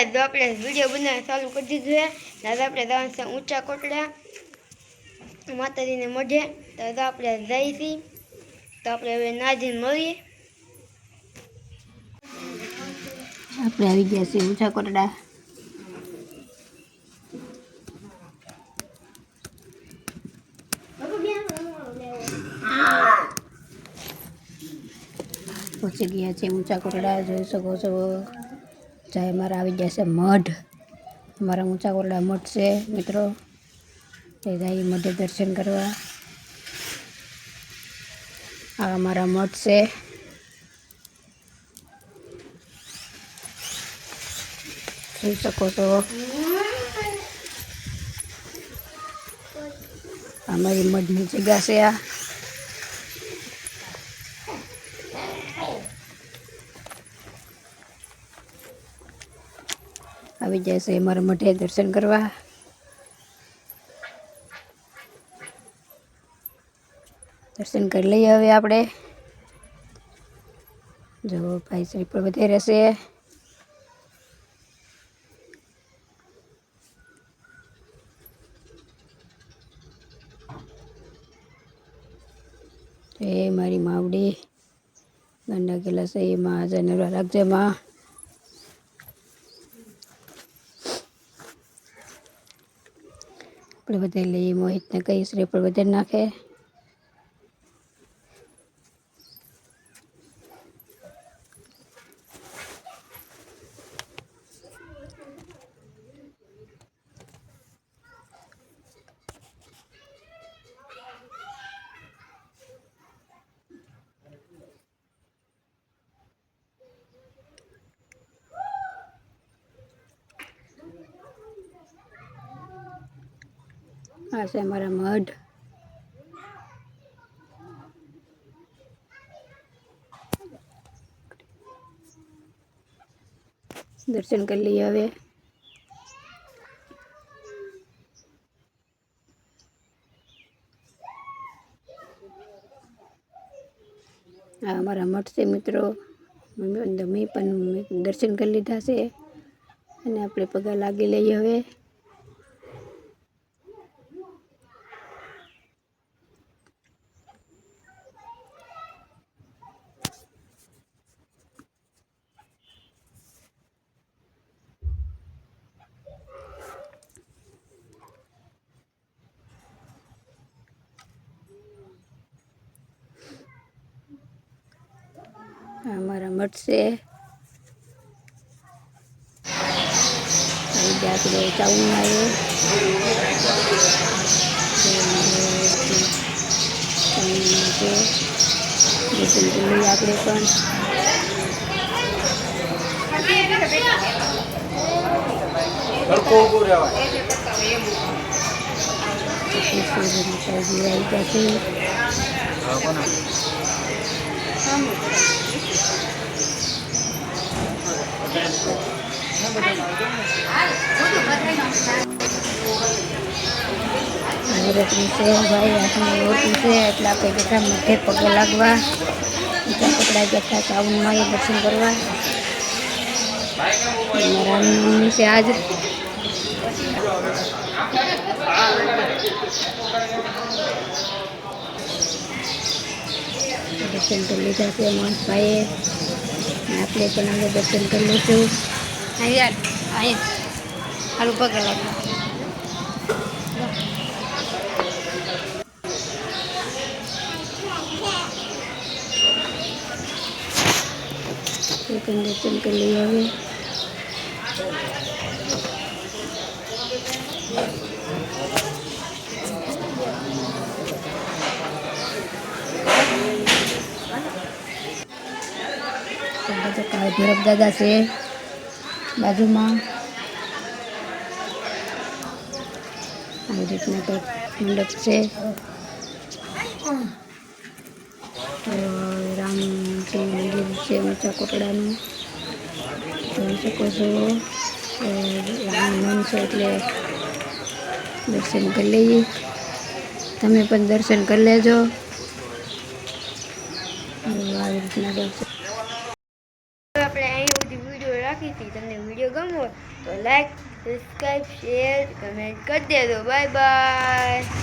Guys तो આપણે video બનાવવાનું ચાલુ કરી દીધું છે। દાદા આપણે જવાનું છે ઊંચા કોટડા માતાજીને મઢે। તો આપણે જઈ છીએ। તો આપણે હવે નાજીને મળીએ। આપણે આવી ગયા છીએ ઊંચા કોટડા। पहुंची गया है ऊंचा कोटड़ा जो सको सो चाहे हमारा आ गया से मठ हमारा ऊंचा कोटड़ा मठ से मित्रों जाइए मठे दर्शन करवा। आ हमारा मठ से જોઈ શકો છો અમારી મઠની જગ્યા છે આ। આવી જાય છે અમારા મઠે દર્શન કરવા। દર્શન કરી લઈએ હવે આપણે। જો ભાઈ શ્રી પર વધે રહેશે। એ મારી માવડી ગંડા ગેલા છે એમાં જનરવા રાખજે માં। આપણે વધે લઈએ મોહિતને કઈ શ્રી પર વધે નાખે। आ से हमारा मठ। दर्शन कर लिए हवे। आ हमारा मठ से मित्रों मैं पण दर्शन कर लीधा से अने आपणे पगा लागी लઈએ हवे। हमारा मठ से આપણે ચાવું આવીએ દર્શન કરી આપણે પણ નવરાત્રી છે ભાઈ આજની નવરાત્રી છે એટલે આપણે બેઠા મઠે પગે લાગવા ઊંચા કોટડા બેઠા ચાવનમાં એ દર્શન કરવા। રામનવમી છે આજ। દર્શન કરી લીધા છે મોહનભાઈએ આપણે પણ હવે દર્શન કરી લઈશું। યાર અહીં હારું પગે લાગવા दर्शन कर लिए हमें। तो काल भैरव दादा से बाजू में रीतना मंडप से रामजी मंदिर से ऊंचा कोटड़ा જોઈ શકો છો। રામનવમી છે એટલે દર્શન કરી લઈએ। તમે પણ દર્શન કરી લેજો। આવી રીતના દર્શન આપણે અહીં સુધી વિડીયો રાખી હતી। તમને વિડીયો ગમ્યો તો લાઈક સબસ્ક્રાઈબ શેર કમેન્ટ કરી દેજો. Bye bye.